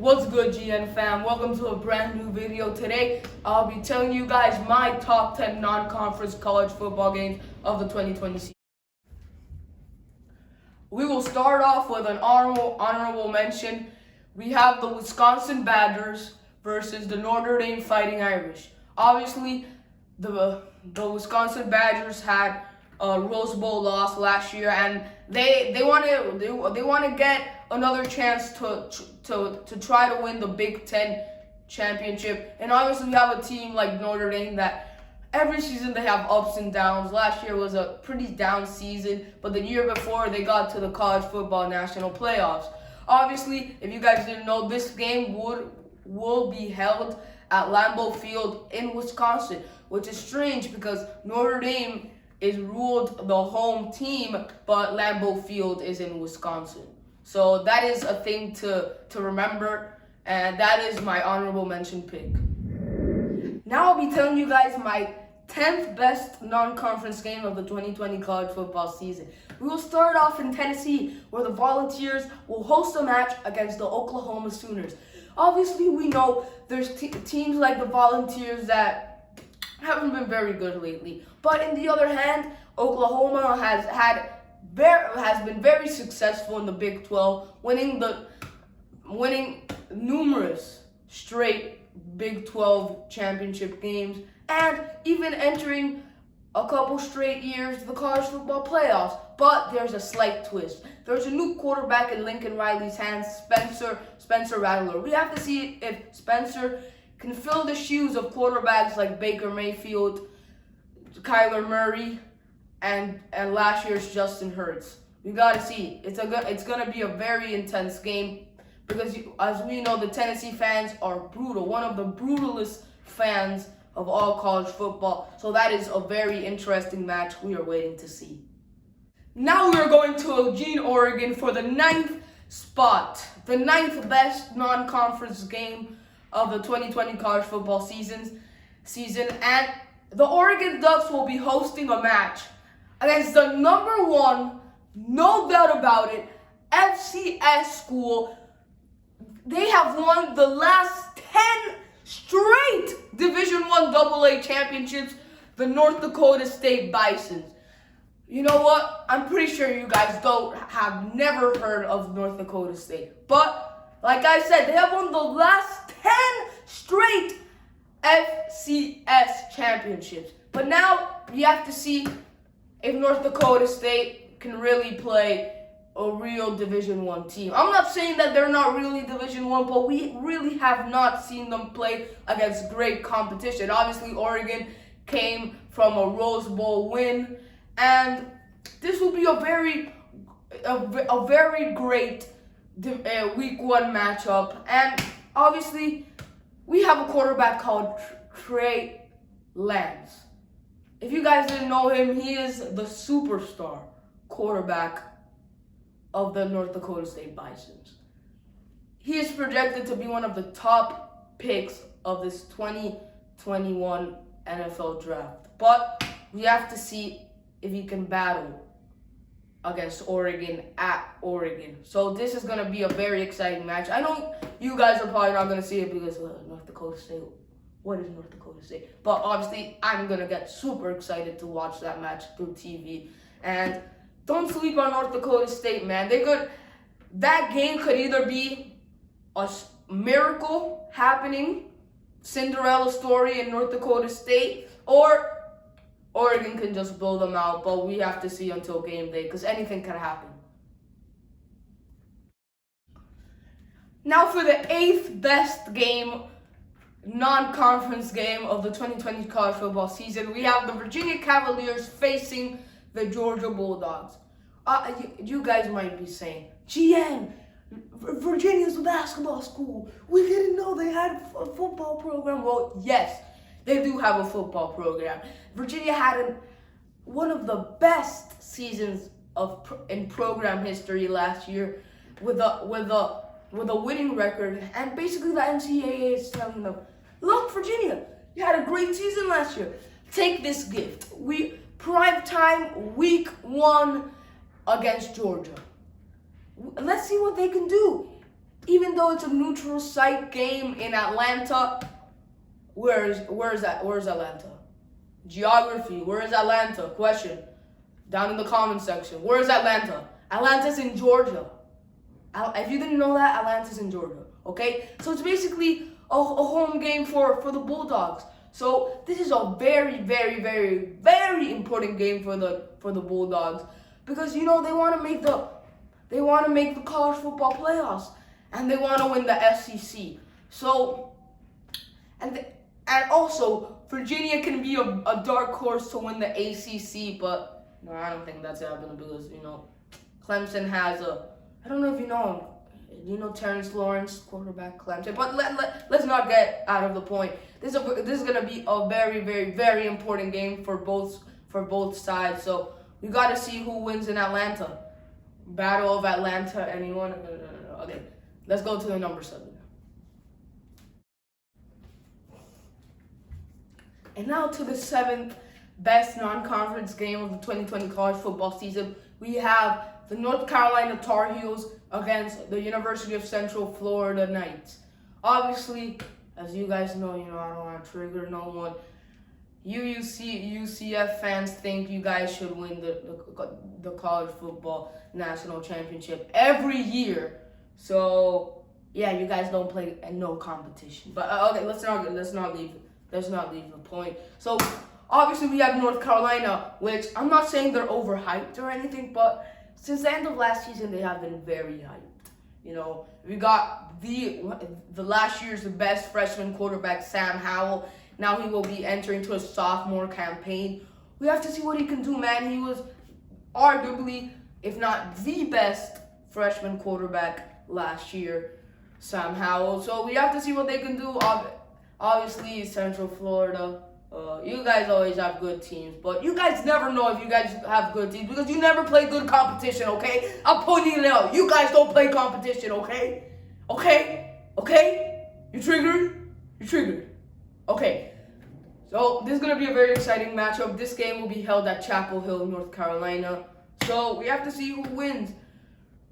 What's good, GN fam? Welcome to a brand new video. Today, I'll be telling you guys my top 10 non-conference college football games of the 2020 season. We will start off with an honorable mention. We have the Wisconsin Badgers versus the Notre Dame Fighting Irish. Obviously, the Wisconsin Badgers had a Rose Bowl loss last year, and they want to get another chance to try to win the Big Ten championship. And obviously, we have a team like Notre Dame that every season they have ups and downs. Last year was a pretty down season, but the year before they got to the college football national playoffs. Obviously, if you guys didn't know, this game will be held at Lambeau Field in Wisconsin, which is strange because Notre Dame is ruled the home team, but Lambeau Field is in Wisconsin. So that is a thing to remember, and that is my honorable mention pick. Now I'll be telling you guys my 10th best non-conference game of the 2020 college football season. We will start off in Tennessee, where the Volunteers will host a match against the Oklahoma Sooners. Obviously, we know there's teams like the Volunteers that haven't been very good lately. But in the other hand, Oklahoma has been very successful in the Big 12, winning numerous straight Big 12 championship games, and even entering a couple straight years the college football playoffs. But there's a slight twist. There's a new quarterback in Lincoln Riley's hands, Spencer Rattler. We have to see if Spencer can fill the shoes of quarterbacks like Baker Mayfield, Kyler Murray, and last year's Justin Hurts. We gotta see. It's gonna be a very intense game because, as we know, the Tennessee fans are brutal. One of the brutalest fans of all college football. So that is a very interesting match we are waiting to see. Now we are going to Eugene, Oregon for the 9th spot, the 9th best non-conference game of the 2020 college football season, and the Oregon Ducks will be hosting a match against the number one, no doubt about it, FCS school. They have won the last 10 straight Division I AA championships, the North Dakota State Bisons. You know what? I'm pretty sure you guys have never heard of North Dakota State. But, like I said, they have won the last 10 straight FCS championships. But now, we have to see if North Dakota State can really play a real Division I team. I'm not saying that they're not really Division I, but we really have not seen them play against great competition. Obviously, Oregon came from a Rose Bowl win, and this will be a very great Week 1 matchup. And obviously, we have a quarterback called Trey Lance. If you guys didn't know him, he is the superstar quarterback of the North Dakota State Bisons. He is projected to be one of the top picks of this 2021 NFL draft. But we have to see if he can battle against Oregon at Oregon. So this is going to be a very exciting match. I know you guys are probably not going to see it because North Dakota State. What is North Dakota State? But obviously, I'm going to get super excited to watch that match through TV. And don't sleep on North Dakota State, man. That game could either be a miracle happening, Cinderella story in North Dakota State, or Oregon can just blow them out. But we have to see until game day because anything can happen. Now for the 8th best game, non-conference game of the 2020 college football season, we have the Virginia Cavaliers facing the Georgia Bulldogs. You guys might be saying, GN, Virginia's a basketball school. We didn't know they had a football program. Well, yes, they do have a football program. Virginia had one of the best seasons in program history last year with a winning record. And basically the NCAA is telling them, look, Virginia, you had a great season last year. Take this gift. Prime time Week 1 against Georgia. Let's see what they can do. Even though it's a neutral site game in Atlanta, where's that? Where's Atlanta? Geography. Where is Atlanta? Question. Down in the comment section. Where is Atlanta? Atlanta's in Georgia. If you didn't know that, Atlanta's in Georgia. Okay? So it's basically a home game for the Bulldogs. So this is a very, very, very, very important game for the Bulldogs, because they want to make the college football playoffs, and they want to win the SEC. So and also Virginia can be a dark horse to win the ACC, but no, I don't think that's happening, because Clemson has I don't know if you know him. You know Terrence Lawrence, quarterback, Clemson. But let's not get out of the point. This is gonna be a very, very, very important game for both sides. So we gotta see who wins in Atlanta. Battle of Atlanta. Anyone? No. Okay, let's go to the number 7. And now to the 7th best non-conference game of the 2020 college football season. We have the North Carolina Tar Heels against the University of Central Florida Knights. Obviously, as you guys know, I don't want to trigger no one. UCF fans think you guys should win the college football national championship every year. So yeah, you guys don't play no competition. But okay, let's not leave the point. So obviously we have North Carolina, which I'm not saying they're overhyped or anything, but since the end of last season, they have been very hyped. We got the last year's best freshman quarterback, Sam Howell. Now he will be entering to his sophomore campaign. We have to see what he can do, man. He was arguably, if not the best freshman quarterback last year, Sam Howell. So we have to see what they can do. Obviously, Central Florida. You guys always have good teams, but you guys never know if you guys have good teams, because you never play good competition, okay? I'm pointing it out. You guys don't play competition, okay? Okay? You triggered? Okay. So this is going to be a very exciting matchup. This game will be held at Chapel Hill, North Carolina. So we have to see who wins.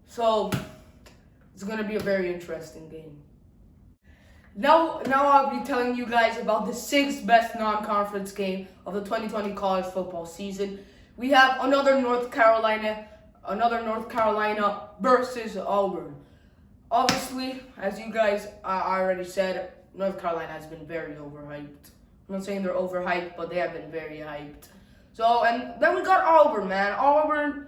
So it's going to be a very interesting game. Now I'll be telling you guys about the 6th best non-conference game of the 2020 college football season. We have another North Carolina versus Auburn. Obviously, as you guys I already said, North Carolina has been very overhyped. I'm not saying they're overhyped, but they have been very hyped. So, and then we got Auburn, man. Auburn,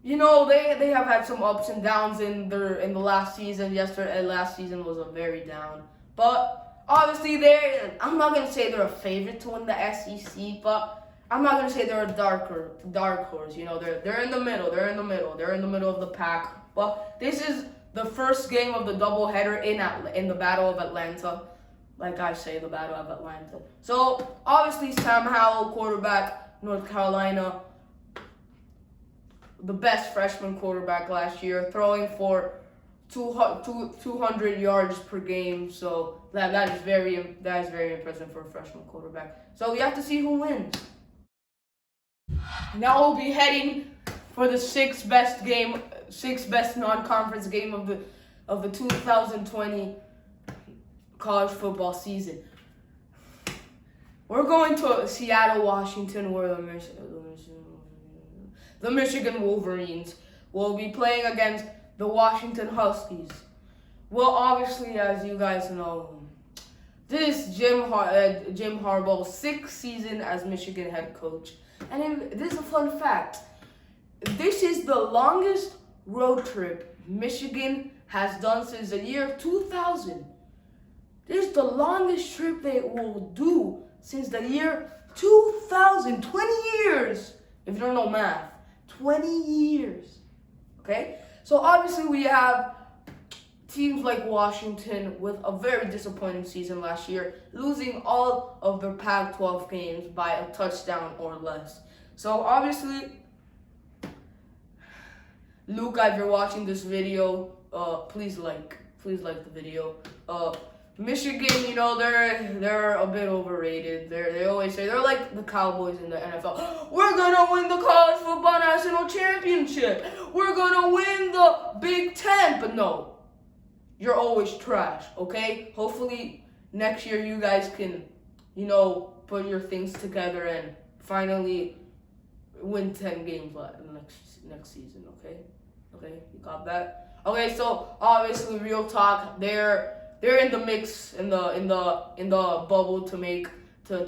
they have had some ups and downs in the last season. Last season was a very down. But obviously I'm not gonna say they're a favorite to win the SEC, but I'm not gonna say they're a dark horse. They're in the middle. They're in the middle of the pack. But this is the first game of the doubleheader in the Battle of Atlanta. Like I say, the Battle of Atlanta. So obviously Sam Howell, quarterback, North Carolina, the best freshman quarterback last year, throwing for 200 yards per game. So that is very impressive for a freshman quarterback. So we have to see who wins. Now we'll be heading for the 6th best non-conference game of the 2020 college football season. We're going to Seattle, Washington, where the Michigan Wolverines will be playing against the Washington Huskies. Well, obviously, as you guys know, this is Jim Harbaugh's 6th season as Michigan head coach. And this is a fun fact. This is the longest road trip Michigan has done since the year 2000. This is the longest trip they will do since the year 2000. 20 years, if you don't know math. 20 years. Okay? So obviously we have teams like Washington with a very disappointing season last year, losing all of their Pac-12 games by a touchdown or less. So obviously, Luke, if you're watching this video, please like the video. Michigan, they're a bit overrated. They always say they're like the Cowboys in the NFL. We're gonna win the college football national championship. We're gonna win the Big Ten. But no, you're always trash, okay? Hopefully next year you guys can, put your things together and finally win 10 games next season, okay? Okay, you got that? Okay, so obviously real talk, they're in the mix in the bubble to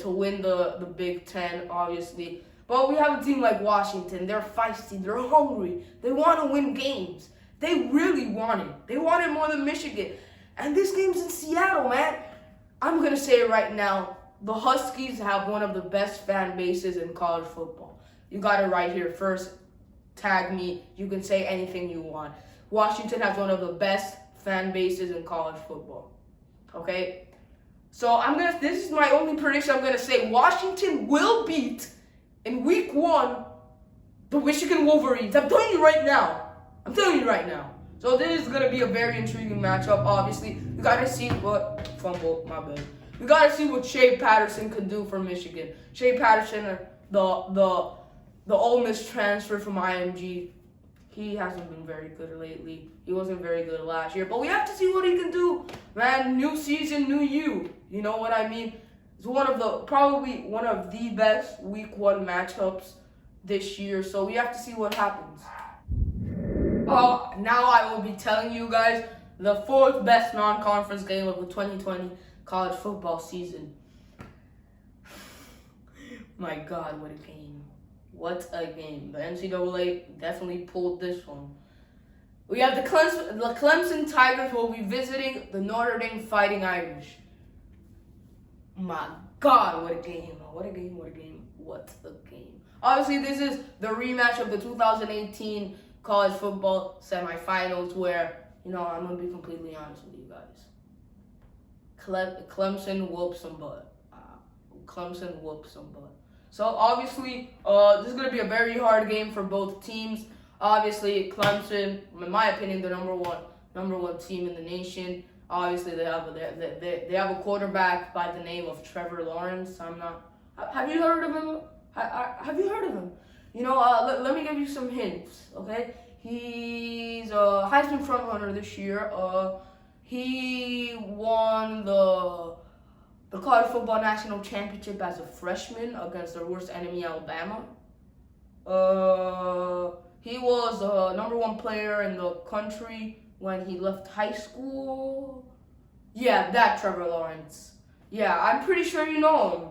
win the Big Ten, obviously. But we have a team like Washington. They're feisty. They're hungry. They want to win games. They really want it. They want it more than Michigan. And this game's in Seattle, man. I'm going to say it right now. The Huskies have one of the best fan bases in college football. You got it right here. First, tag me. You can say anything you want. Washington has one of the best fan bases in college football. Okay? So this is my only prediction I'm going to say. Washington will beat, in week 1, the Michigan Wolverines. I'm telling you right now. So this is going to be a very intriguing matchup, obviously. We got to see We got to see what Shea Patterson could do for Michigan. Shea Patterson, the Ole Miss transfer from IMG, he hasn't been very good lately. He wasn't very good last year. But we have to see what he can do. Man, new season, new you. You know what I mean? It's probably one of the best week 1 matchups this year. So we have to see what happens. Now I will be telling you guys the 4th best non-conference game of the 2020 college football season. My God, what a game. What a game. The NCAA definitely pulled this one. We have the Clemson Tigers will be visiting the Notre Dame Fighting Irish. My God, what a game. What a game. Obviously, this is the rematch of the 2018 college football semifinals where, I'm going to be completely honest with you guys. Clemson whooped some butt. So obviously, this is going to be a very hard game for both teams. Obviously, Clemson, in my opinion, the number one team in the nation. Obviously, they have a quarterback by the name of Trevor Lawrence. Have you heard of him? Have you heard of him? Let me give you some hints. Okay, he's a Heisman frontrunner this year. He won the college football national championship as a freshman against their worst enemy, Alabama. He was the number 1 player in the country when he left high school. Yeah, that Trevor Lawrence. Yeah, I'm pretty sure you know him.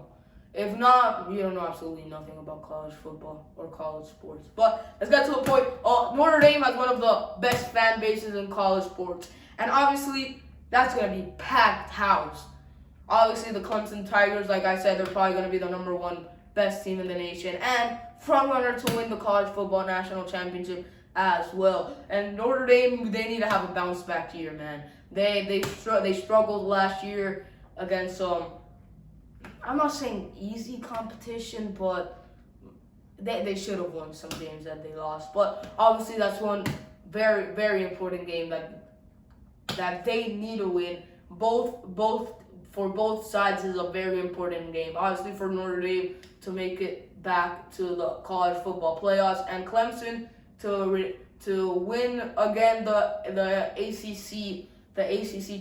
If not, you don't know absolutely nothing about college football or college sports. But let's get to the point. Notre Dame has one of the best fan bases in college sports. And obviously, that's going to be packed house. Obviously, the Clemson Tigers, like I said, they're probably going to be the number 1 best team in the nation. And frontrunner to win the college football national championship as well. And Notre Dame, they need to have a bounce back year, man. They struggled last year against I'm not saying easy competition, but they should have won some games that they lost. But obviously that's one very, very important game that they need to win. For both sides is a very important game. Obviously for Notre Dame to make it back to the college football playoffs, and Clemson to win again the ACC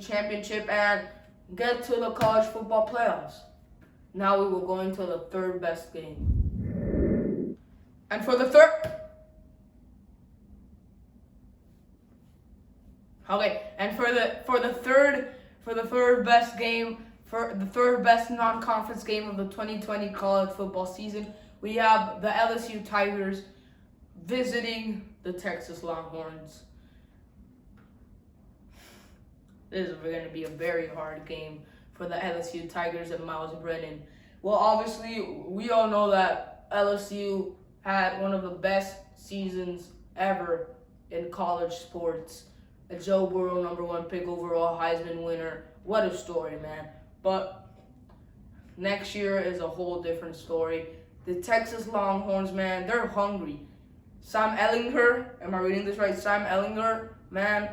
championship and get to the college football playoffs. Now we will go into the 3rd best game. And for the third best game, for the 3rd best non-conference game of the 2020 college football season, we have the LSU Tigers visiting the Texas Longhorns. This is going to be a very hard game for the LSU Tigers and Miles Brennan. Well, obviously, we all know that LSU had one of the best seasons ever in college sports. A Joe Burrow, number 1 pick overall, Heisman winner. What a story, man. But next year is a whole different story. The Texas Longhorns, man, they're hungry. Sam Ehlinger, am I reading this right? Sam Ehlinger, man.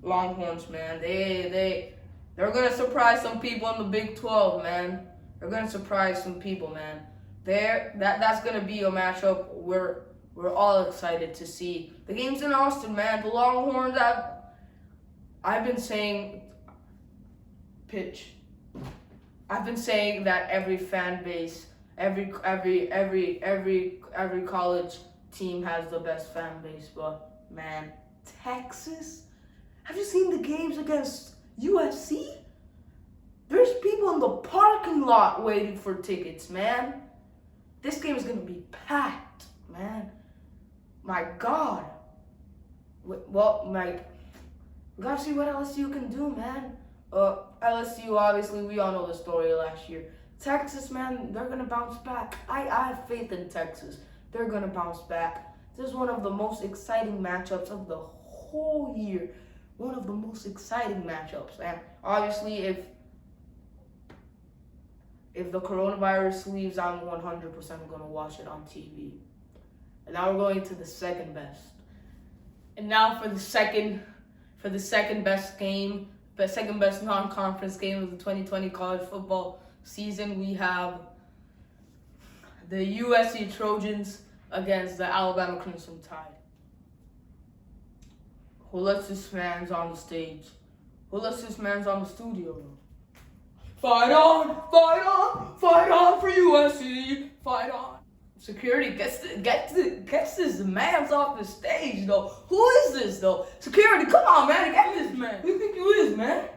Longhorns, man, they're gonna surprise some people in the Big 12, man. They're gonna surprise some people, man. That's gonna be a matchup we're all excited to see. The game's in Austin, man. The Longhorns I've been saying pitch. I've been saying that every fan base, every college team has the best fan base, but man, Texas. Have you seen the games against USC? There's people in the parking lot waiting for tickets, man. This game is gonna be packed, man. My God. Well, we gotta see what LSU can do, man. LSU, obviously, we all know the story last year. Texas, man, they're gonna bounce back. I have faith in Texas. They're gonna bounce back. This is one of the most exciting matchups of the whole year. One of the most exciting matchups. And obviously, if the coronavirus leaves, I'm 100% gonna watch it on TV. And now we're going to the second best. And now for the second best game, the second best non-conference game of the 2020 college football season, we have the USC Trojans against the Alabama Crimson Tide. Who lets this man's on the stage? Who lets this man's on the studio? Fight on, fight on, fight on for USC, fight on. Security gets this man's off the stage, though. Who is this, though? Security, come on, man, get this man. Who do you think you is, man?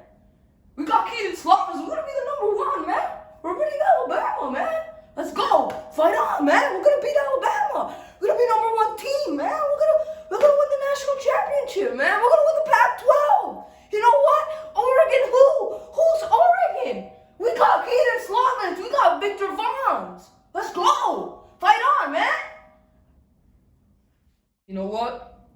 We got Keaton Sloppers. We're gonna be the number one, man. We're beating Alabama, man. Let's go, fight on, man. We're gonna beat Alabama. We're gonna be number one team, man. We're gonna win the national championship, man. We're gonna win the Pac-12. You know what? Oregon, who? Who's Oregon? We got Keaton Sloppers. We got Victor Vaughns. Let's go. Fight on, man! You know what?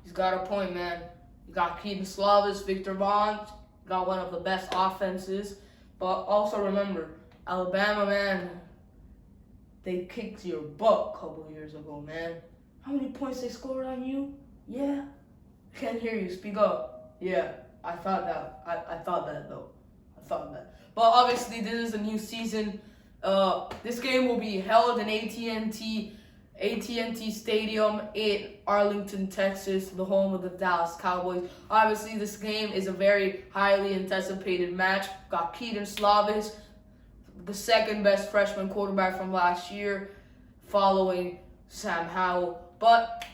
He's got a point, man. You got Keaton Slovis, Victor Vaughn, got one of the best offenses. But also remember, Alabama, man, they kicked your butt a couple years ago, man. How many points they scored on you? Yeah? Can't hear you. Speak up. Yeah, I thought that. I thought that, though. I thought that. But obviously, this is a new season. This game will be held in AT&T Stadium in Arlington, Texas, the home of the Dallas Cowboys. Obviously, this game is a very highly anticipated match. Got Keaton Slovis, the second best freshman quarterback from last year, following Sam Howell. But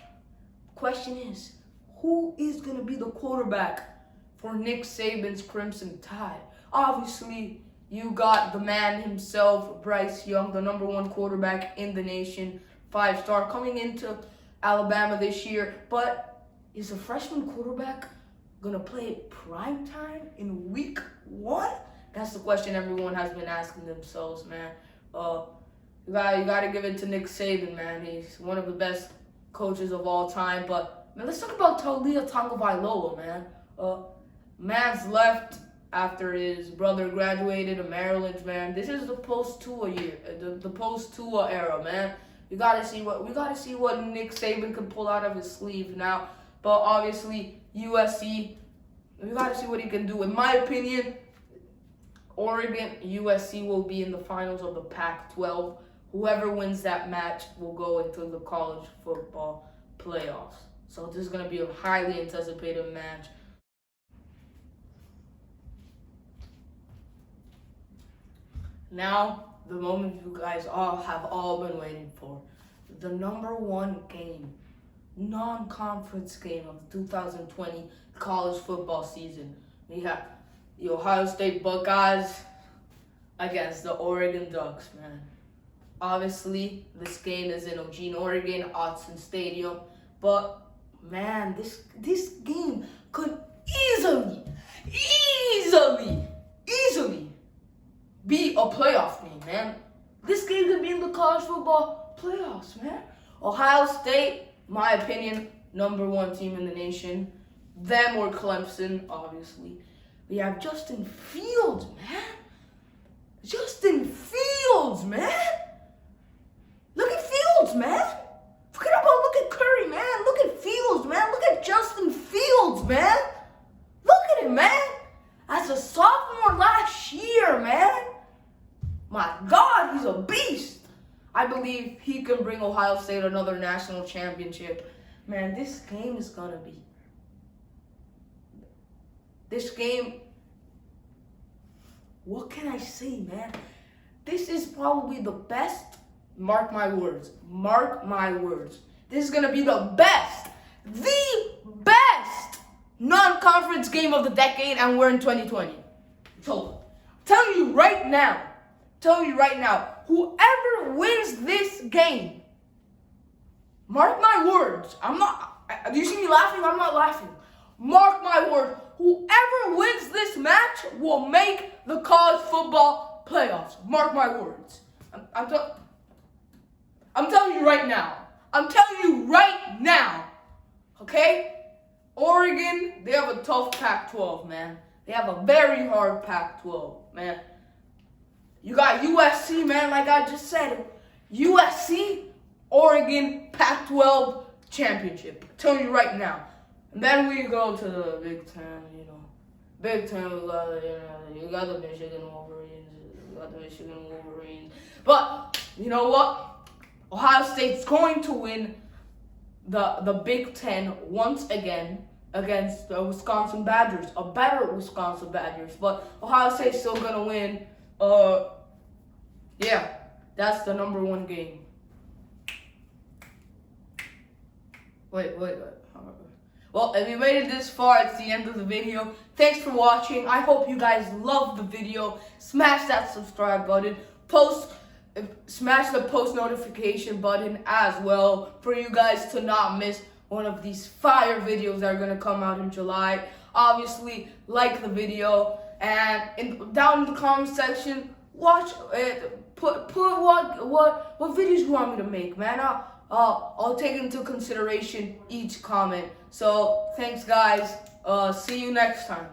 question is, who is going to be the quarterback for Nick Saban's Crimson Tide? Obviously, you got the man himself, Bryce Young, the number one quarterback in the nation, 5-star, coming into Alabama this year. But is a freshman quarterback going to play prime time in week 1? That's the question everyone has been asking themselves, man. You got to give it to Nick Saban, man. He's one of the best coaches of all time. But, man, let's talk about Taulia Tagovailoa, man. Man's left after his brother graduated in Maryland, man. This is the post-Tua year, the post-Tua era, man. We gotta see what Nick Saban can pull out of his sleeve now. But obviously, USC, we gotta see what he can do. In my opinion, Oregon, USC will be in the finals of the Pac-12. Whoever wins that match will go into the college football playoffs. So this is gonna be a highly anticipated match. Now, the moment you guys have all been waiting for. The number one game, non-conference game of the 2020 college football season. We have the Ohio State Buckeyes against the Oregon Ducks, man. Obviously, this game is in Eugene, Oregon, Autzen Stadium. But, man, this game could easily be a playoff game, man. This game could be in the college football playoffs, man. Ohio State, my opinion, number one team in the nation. Them or Clemson, obviously. We have Justin Fields, man. Justin Fields, man. Look at Fields, man. Look at Curry, man. Look at Fields, man. Look at Justin Fields, man. Look at him, man. As a sophomore last year, man. My God, he's a beast. I believe he can bring Ohio State another national championship. Man, this game is going to be This game, what can I say, man? This is probably the best, mark my words, this is going to be the best non-conference game of the decade, and we're in 2020. So, telling you right now, whoever wins this game, mark my words, do you see me laughing? I'm not laughing. Mark my words, whoever wins this match will make the college football playoffs. Mark my words. I'm telling you right now. Okay? Oregon, they have a tough Pac-12, man. They have a very hard Pac-12, man. You got USC, man, like I just said. USC, Oregon, Pac-12 championship. I'm telling you right now. And then we go to the Big Ten, Big Ten, you got the Michigan Wolverines. But, you know what? Ohio State's going to win the Big Ten once again against the Wisconsin Badgers, a better Wisconsin Badgers. But Ohio State's still going to win. Yeah, that's the number one game. Wait. Well, if you made it this far, it's the end of the video. Thanks for watching. I hope you guys loved the video. Smash that subscribe button. Smash the post notification button as well for you guys to not miss one of these fire videos that are going to come out in July. Obviously, like the video, and down in the comment section, watch put what videos you want me to make, man. I'll take into consideration each comment. So thanks, guys. See you next time.